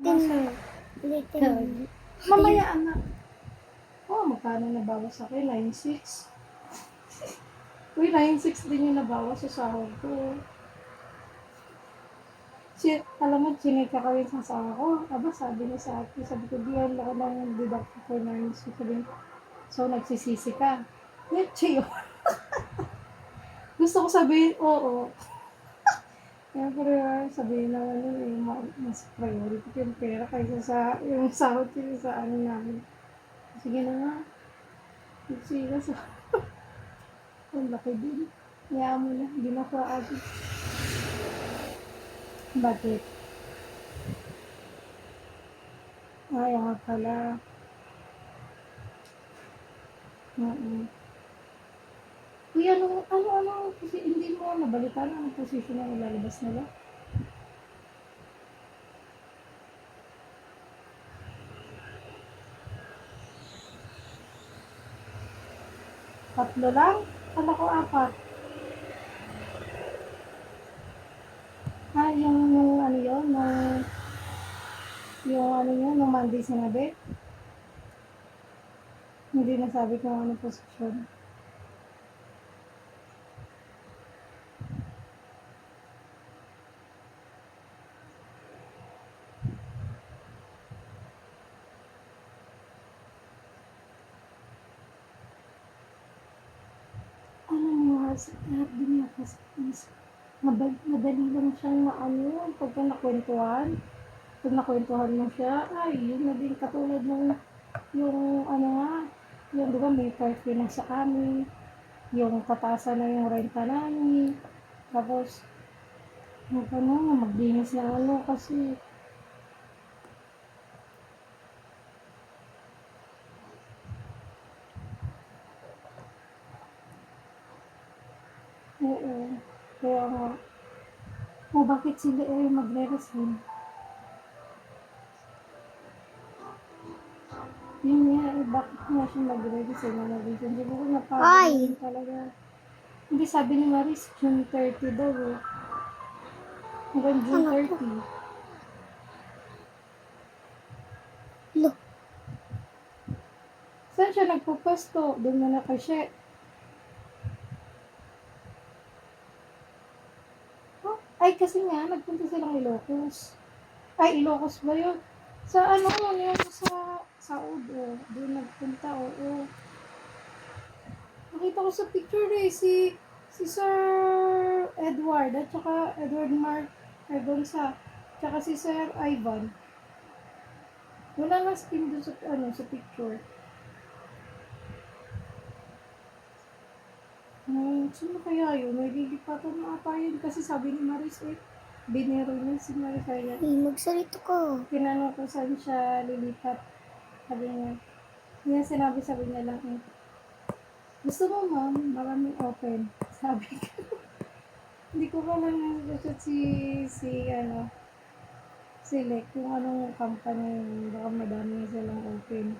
Nasa, Little. mamaya anak. Oh, magkano nabawas sa akin? 9,600. Uy, 9,600 din yung nabawas sa sahod ko. Alam mo, chinika ko rin sa asawa ko. Aba, sabi niya sa akin, sabi ko, diyan ako lang deduct for 9,600. Sabi niya, so, nagsisisi ka. Chiyo. Gusto ko sabihin, oo. Siyempre, sabihin naman yun, mas priority ko yung pera kaysa sa yung sahod ko sa ano namin. Sige na nga. Sige sa ang laki din. Kaya mo na, hindi na ko agad. Bakit? Ay, nga pala. Uy, kasi hindi mo nabalitaan anong position na ilalabas nila? Tatlo lang? Kala ko apat. Yung ano yun, yung ano yun, nung Monday sinabi? Hindi nasabi kung anong posisyon. Alam mo, sa lahat din niya kasi madali lang siyang pagka nakwentuhan. Pag nakwentuhan mo siya, ay, yun na din katulad nung, yung ano nga, yung di ba may curfew na sa amin, yung tataasan na yung renta namin, tapos, maglinis na kasi, oo, kaya nga, bakit sila magre-resign? Yun nga, bakit nga siya magre-resign na reason? Siguro napagod talaga. Hindi, sabi ni Maris, June 30 daw eh. Hanggang June 30. Lo. Saan siya nagpupasto? Doon na nakasya. Oh, ay, kasi nga, nagpunta silang Ilocos. Ay, Ilocos ba yun? Sa yung sa Saud, oh. Doon nagpunta, oo. Nakita ko sa picture si Sir Edward, at saka Edward Mark Egonsa, tsaka si Sir Ivan. Wala nga skin doon sa picture. Sino kaya yun? May lilipatan na ata yun kasi sabi ni Maris binero niya si Maris kaya. Magsalita ko. Tinanong ko saan siya lilipat. Sabi niya, sabi niya lang gusto mo ma'am, maraming open. Sabi ko. Hindi ko pa lang nasa si Lek, kung anong company, baka madami silang open.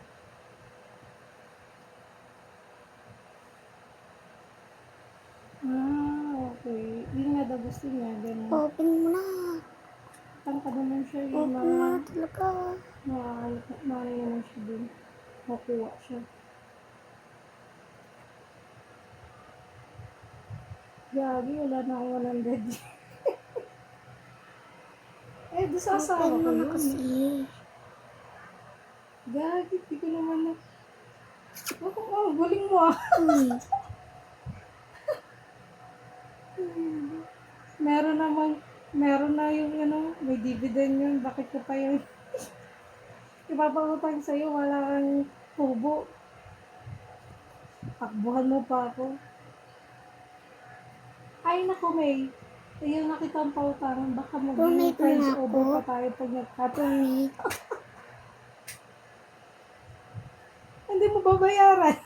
Okay. Yun nga daw gusto niya, ganun. Open mo na. Tangka naman siya yung Open na talaga. Mara naman siya dun. Makuha siya. Gagi, wala na akong 100. Doon sa asawa ko Open mo na yun. kasi. Gagi, di ko naman na. Galing mo ah. Meron na yung may dividend yun. Bakit ko pa yun? Ipapautang sa'yo, wala kang tubo. Takbuhan mo pa ako. Ay, naku, May. Ayun, nakita ang pautangan. Baka maging friends over pa tayo pag nagkataon. Hindi mo babayaran.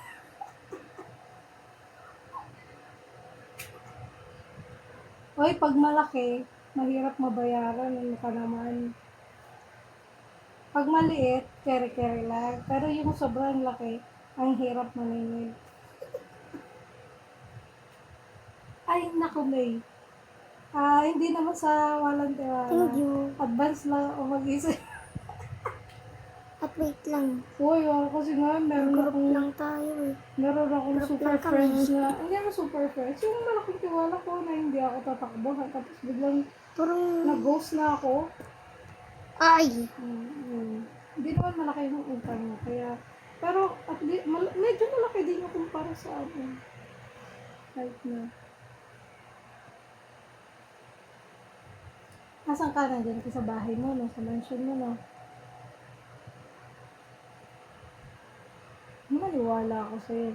Hoy, pag malaki, mahirap mabayaran. Ano ka naman. Pag maliit, kere-kere lang. Pero yung sobrang laki, ang hirap maningil. Ay, naku, May. Hindi naman sa walang tiwala. Thank you. Advance lang ako mag-isip. wait lang. Uy, kasi nga, Group lang tayo eh. meron akong Group super lang kami. friends na, hindi naman super friends, yung malaking tiwala ko na hindi ako tatakbuhan, tapos biglang Parang, nag-ghost na ako. ay, Hindi naman malaki yung utang mo, kaya, pero at medyo malaki din yung kumpara sa akin. Right na. Nasaan ka na dyan? Sa bahay mo, no? Sa mansion mo, no? Maniwala ako sa'yo.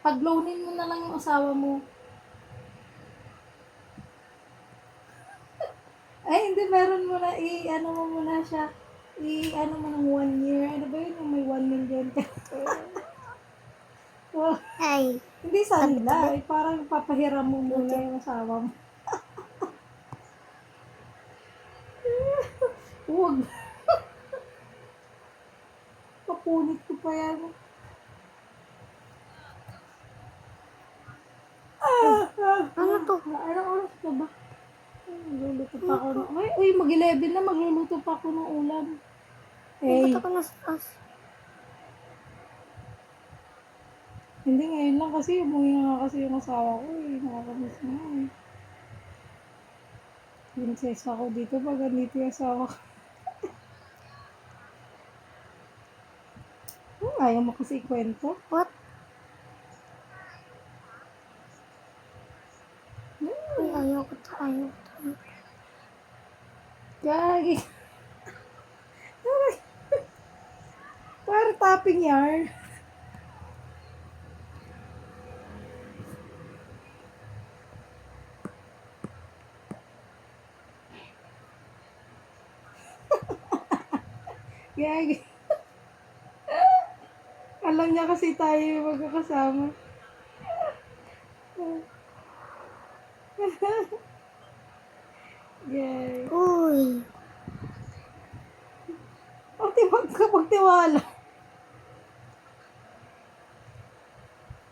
Pag-loanin mo na lang yung asawa mo. Ay, hindi, meron mo na, ano mo muna siya, ano mo ng 1 year. Ano ba yun, yung may 1 million ka? Well, ay. hindi sa nila, Tabi-tabi. parang papahiram mo muna Okay. yung asawa mo. Huwag. Papunit ko pa yan. Ano to? Anong oras na ba? Ay, magluluto pa ako. Ay, uy, mag-11 na, magluluto pa ako ng ulam. Ba't Eh, ako nasa taas? hindi ngayon lang kasi, umuwi na nga kasi yung asawa ko eh. Nakakamiss na eh. Princess ako dito pag andito yung asawa ko. Ayaw mo kasi ikwento. What? Ay, ayaw ko to, ayaw ko to. Gagi. Para tapping yarn. Gagi. Alam niya kasi tayo yung magkakasama. Gagi. Uy, Magtiwala.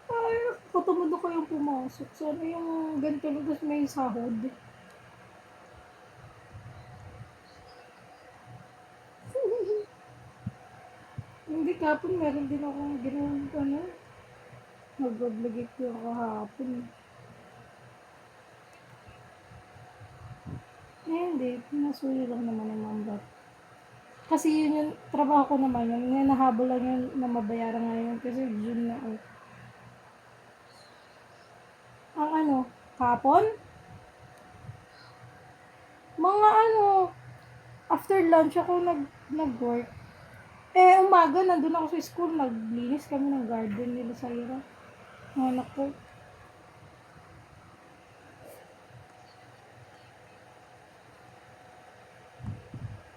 Ay, katumundo ko yung pumasok. Sana yung ganito lugas may sahod. Hindi kapon, meron din akong ginawang ano. Mag-vlog ko kahapon. Eh, hindi. Pinasuyo lang naman ng mamba. Kasi yun yung trabaho ko naman yun. Ngayon nahabol lang yun na mabayaran ngayon kasi June na. Oh. Ang ano, kapon? Mga ano, after lunch ako nag-work. Eh, umaga, nandun ako sa school, naglinis kami ng garden nila sa Ira. Mga anak ko.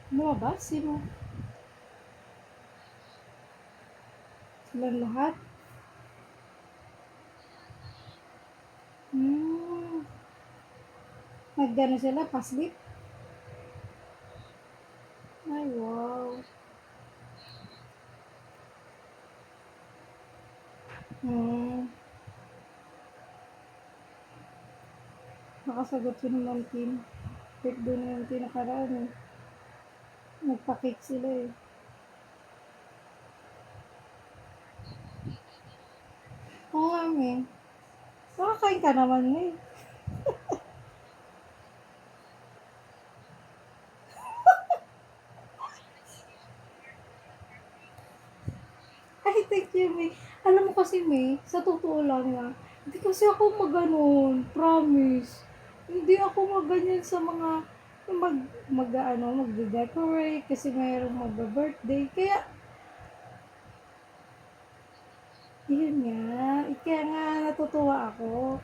Lumabas, sino? Silang lahat? Hmm. Naggano sila, paslit? Ay, wow. Hmm. Nakasagot yun ng Mantin. Cake doon ng Mantin nakaraan eh. Nagpa-cake sila eh. Oo nga, me. Nakakain ka naman, me. Ay, thank you, me. Alam mo kasi, me, sa totoo lang nga, hindi kasi ako maganon, promise. Hindi ako maganyan sa mga magde-decorate kasi mayroong magbe-birthday. Yun kaya nga natutuwa ako.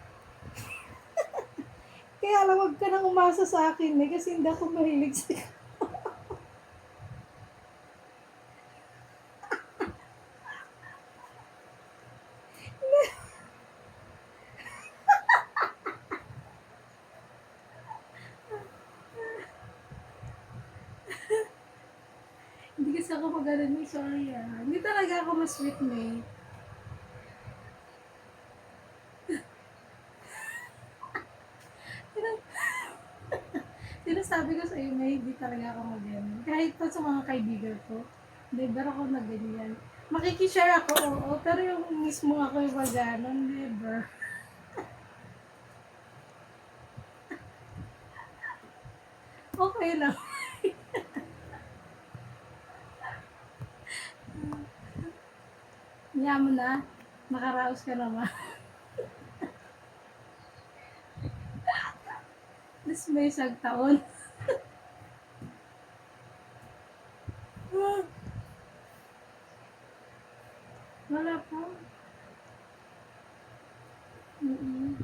Kaya alam, wag ka nang umasa sa akin, eh, kasi hindi ako mahilig sa Hindi kasi ako maganon, may sorry ah. Hindi talaga ako mas-sweet, me. Sinasabi ko sa iyo, may hindi talaga ako maganon. Kahit pa sa mga kaibigan ko, never ako na ganyan. Makikishare ako, oo, pero yung mismo ako yung mag-ganon, never. Okay lang. Niya mo na, makaraos ka naman. Tapos may isang taon. Wala pa. Mm-mm.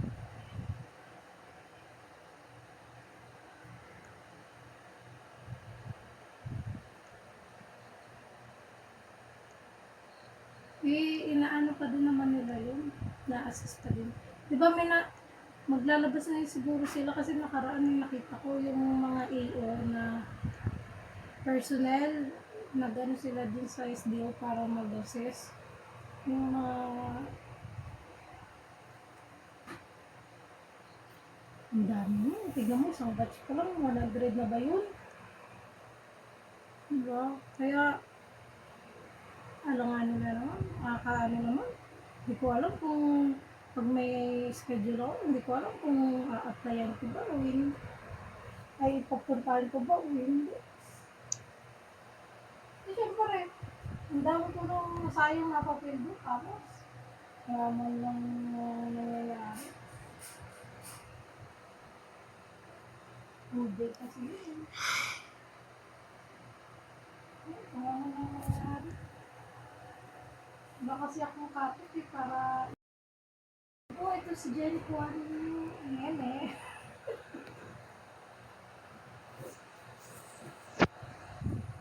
Inaano pa din naman nila yun. Na-assist pa din. Di ba maglalabas na yun siguro sila kasi nakaraan yung nakita ko yung mga AO na personnel nag-ano sila din sa SDO para mag-assess. Yung mga ang dami yun. Tignan mo, isang batch pa lang, 100 na ba yun? Diba? Kaya, alanganin na naman, nakakaano naman. Hindi ko alam kung pag may schedule ako, hindi ko alam kung a-applyan ko ba o hindi. Ay, papuntahan ko ba o hindi. Eh, syempre, ang dami ko nang nasayang napapildo. Tapos, naman lang nangyayari. Hindi kasi yun. Naman lang nangyayari. Iba kasi akong kapit eh, para ito si Jenny Juan. Ayan eh.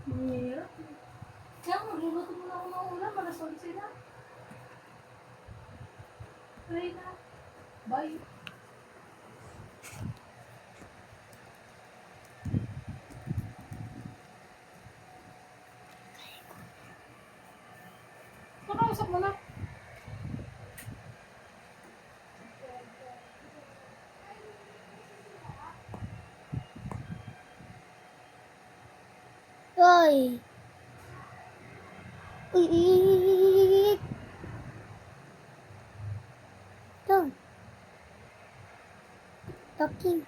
Mahirap. Kaya magluluto muna ako ng ulam. Alas 11 na. Try na. Bye. Nakausap mo na. Uy! Uy! Ito. Talking.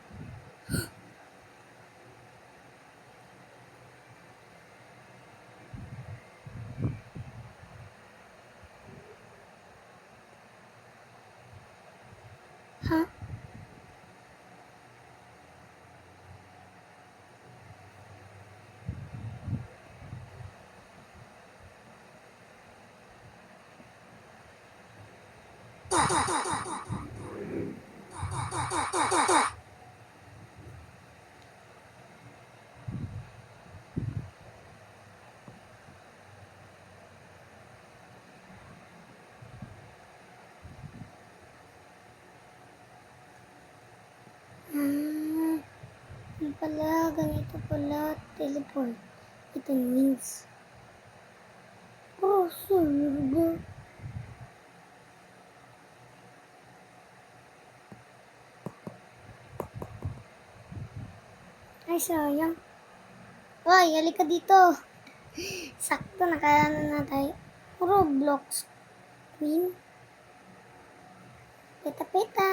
Ha? Yun pala, ganito pala, teleport. Ito means. Oh, sorbo. Ay, sayang. Hoy, halika dito. Sakto, nakaano na tayo. Roblox Queen. Peta-peta.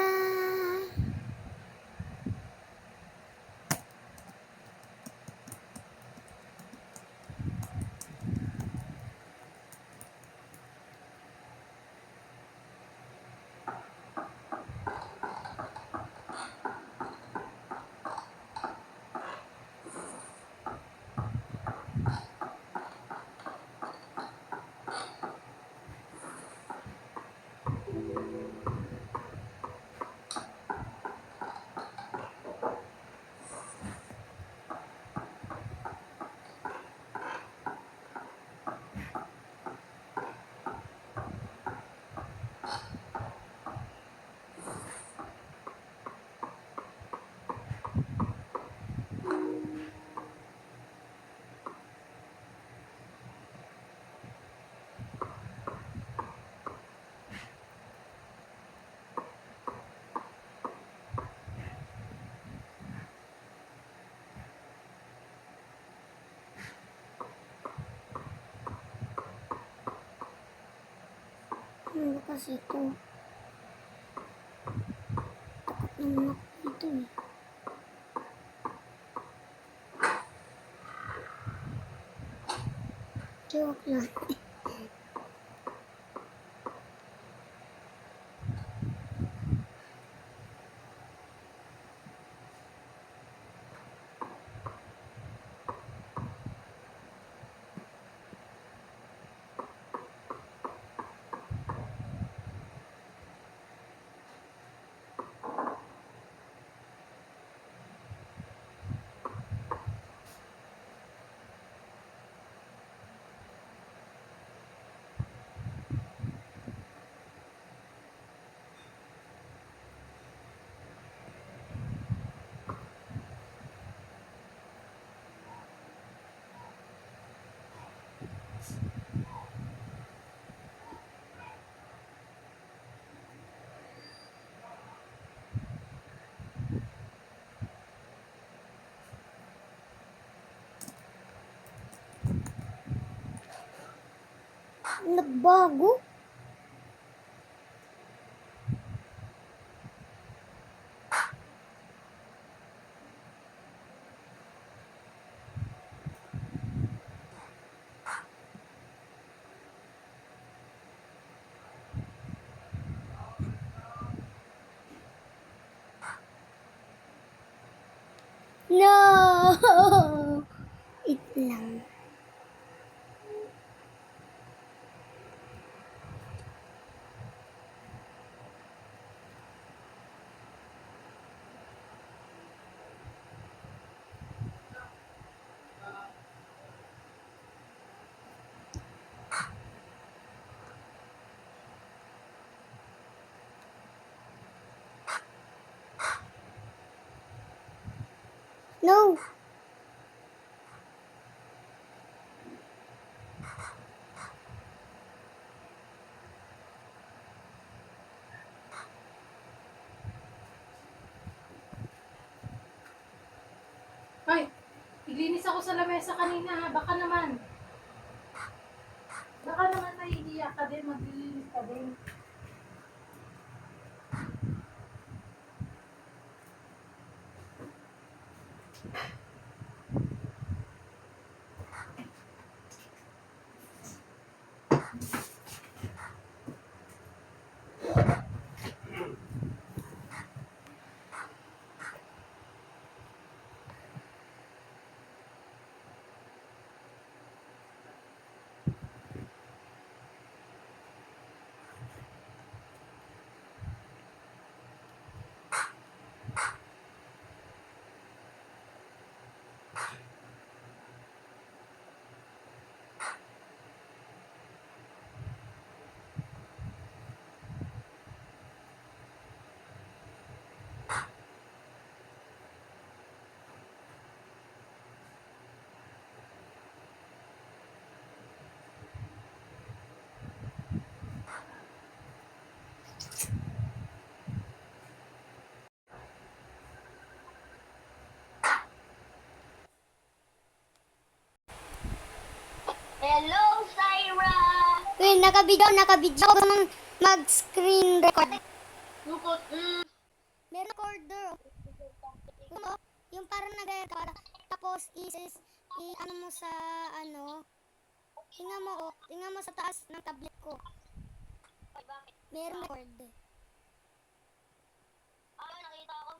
kasi ito. Takot naman ako dito eh. Joke lang. Nagbago? No! It lang. No! Ay, naglinis ako sa lamesa kanina ha. Baka naman nahihiya ka din, maglilinis ka din. Hello, Syra! Wait, nakabidyo ako mag-screen record. Lukot, Meron recorder. Yung parang nag-record. Tapos ano mo sa ano. Tingnan mo sa taas ng tablet ko. Ay, bakit? Meron record. Nakita ko.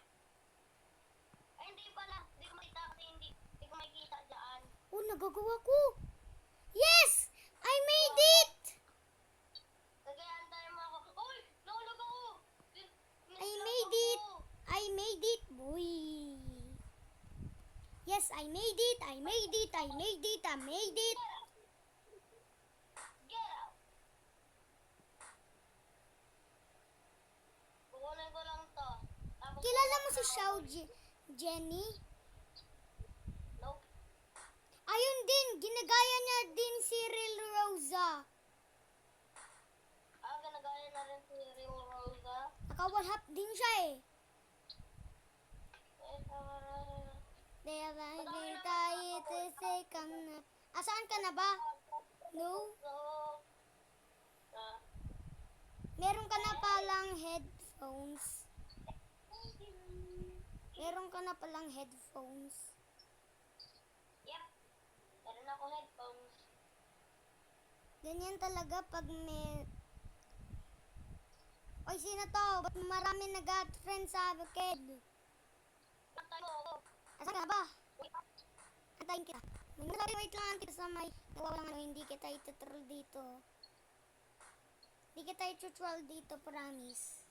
Ay, hindi pala. Hindi ko makita kasi hindi ko makikita dyan. Oh, nagagawa ko. Yes! I made it! Kagayaan tayo mga ako. Uy! Nahulog ako! I made it! I made it, boy! Yes, I made it! I made it! I made it! I made it! Get out! Kukunin ko lang to. Tapos Kilala mo si Xiao Jenny? Nope. Ayun din, ginagaya niya din si Real Rosa. Ganagaya na rin si Rio Rosa. Nakawalhap din siya eh. Asaan ka na ba? No? So, Meron ka na palang headphones. Meron ka na palang headphones. Yep. Meron ako headphones. Ganyan talaga pag may... Oy, sino to? Ba't marami nag-friend sa akin? Antay mo ako. Asan ka ba? Wait. Antayin kita. Wait lang kita sa may... Nawawalang ano, hindi kita itutroll dito. Hindi kita itutroll dito, promise.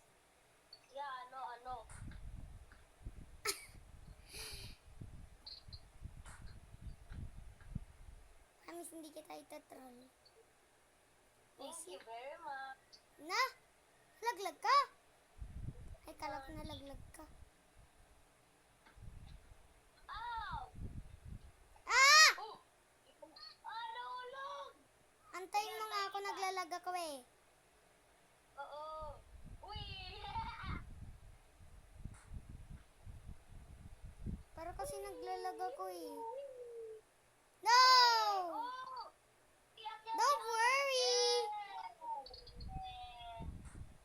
Yeah, ano. Promise, hindi kita itutroll. Thank you very much. Na? Laglag ka? Ay, kala ko nalaglag ka. Ow! Ah! Oh! Nahulog! Antayin mo nga ako, naglalag ako eh. Oo. Uy! Para kasi naglalag ako eh. No! Oh! Don't worry!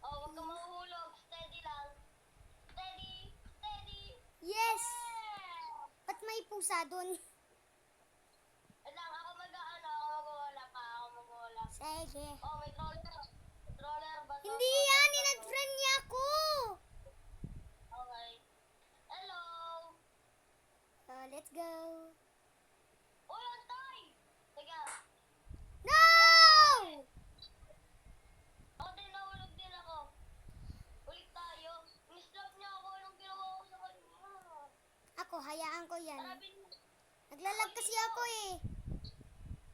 Oh, huwag kang mahuhulog. Steady lang. Steady! Steady! Yes! Yeah! Ba't may pusa dun? Lang, ako mag-wala pa. Ako mag-wala. Sige. Oh, may troller. Troller ba to? Hindi yan! Inag-friend niya ako! Okay. Hello! Let's go. Uy, antay! Teka. No! Ako din, nahulog din ako. Ulit tayo. Mislap niya ako. Anong ginawa ko sa kanya? Ako, hayaan ko yan. Tarapin mo. Naglalag kasi ako eh.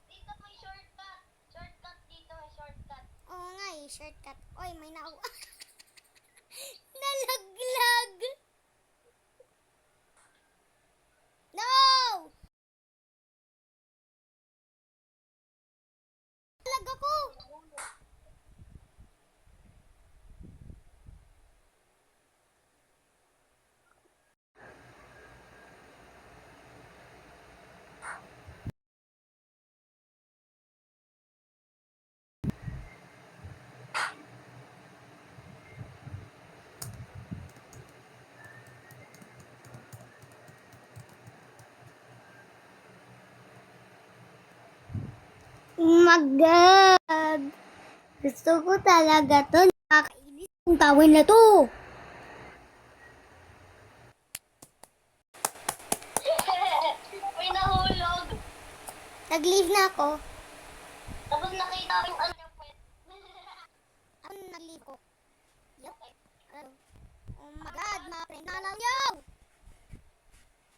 Dito may shortcut. Shortcut dito, may shortcut. Oo nga eh, shortcut. Oy, may nalaglag! No! Nalaglag ako! Oh my God! Gusto ko talaga to. Nakakainis yung tawin na to. May nahulog. Nag-leave na ako. Tapos nakita ko yung ano yung pwet. Ako nag-leave ko. Yup. Oh my God, mga friend na lang yaw!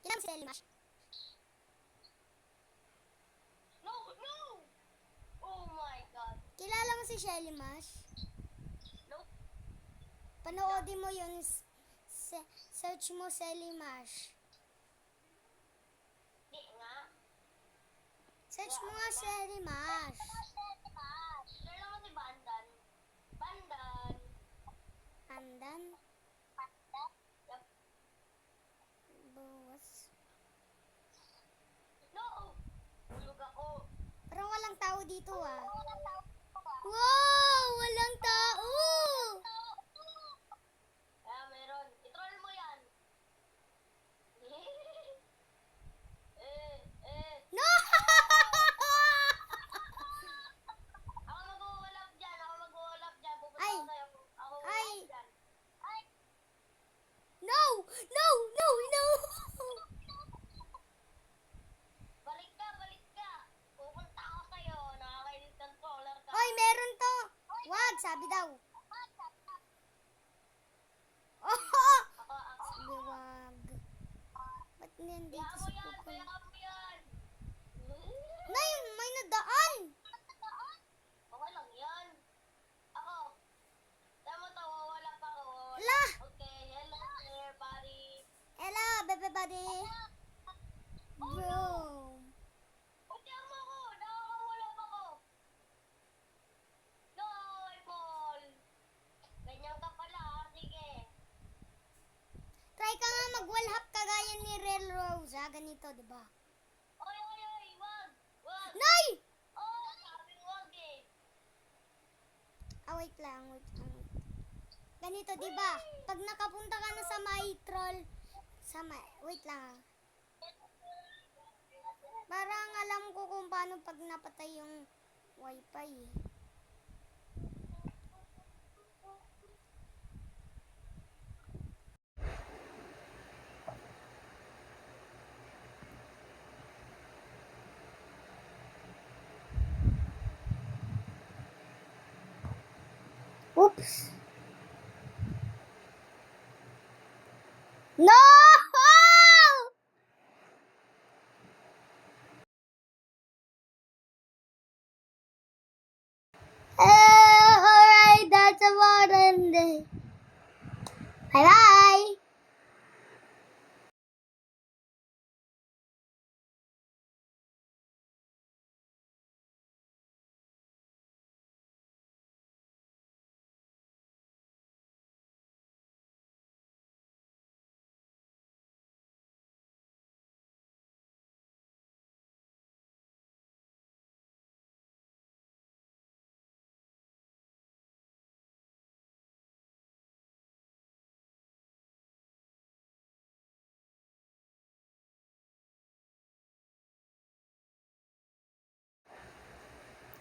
Ilang seli, Mash? No! No! Oh my God. Kilala mo si Shelly Mash? Nope. Panoodin mo yun. Search mo Shelly Mash. Di nga. Search mo nga Shelly Mash. Share lang mo si Bandan. Bandan. Andan? Yup. Buwas. No! Hulog ako. Parang walang tao dito ah. Wow! Walang tao! Kaya meron. I-troll mo yan. No! Ako mag-uulap dyan. Pupunta Ay! ako sa'yo. Ako Ay! uulap dyan. Ay! No! No! No! No! Balik ka. Pupunta ako sa'yo. Nakakainis controller ka. Oy, meron to! Wag, sabi daw. Oh! Ako. Sabi wag. Ba't nandito Kaya mo si yan. Kukoy? Kaya mo yan. Nay, may nadaan! Okay lang yan. Ako. Tama to. Wala pa ako. Ala! Okay. Hello there, buddy. Hello, baby buddy. Bro. Puntihan mo ako. Nakakawala pa ako. No, Paul. Ganyan ka pala. Sige. Try ka nga mag-wallhap kagaya ni Rel Rose, ha? Ganito, di ba? Oy. Wag. Nay! Oh, sabi wag eh. Ah, wait lang, wait lang. ganito, 'di ba? Pag nakapunta ka na sa my troll, wait lang. Parang alam ko kung paano pag napatay yung wifi. Oops. No! Alright, that's about it. Bye-bye!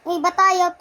May ba tayo to?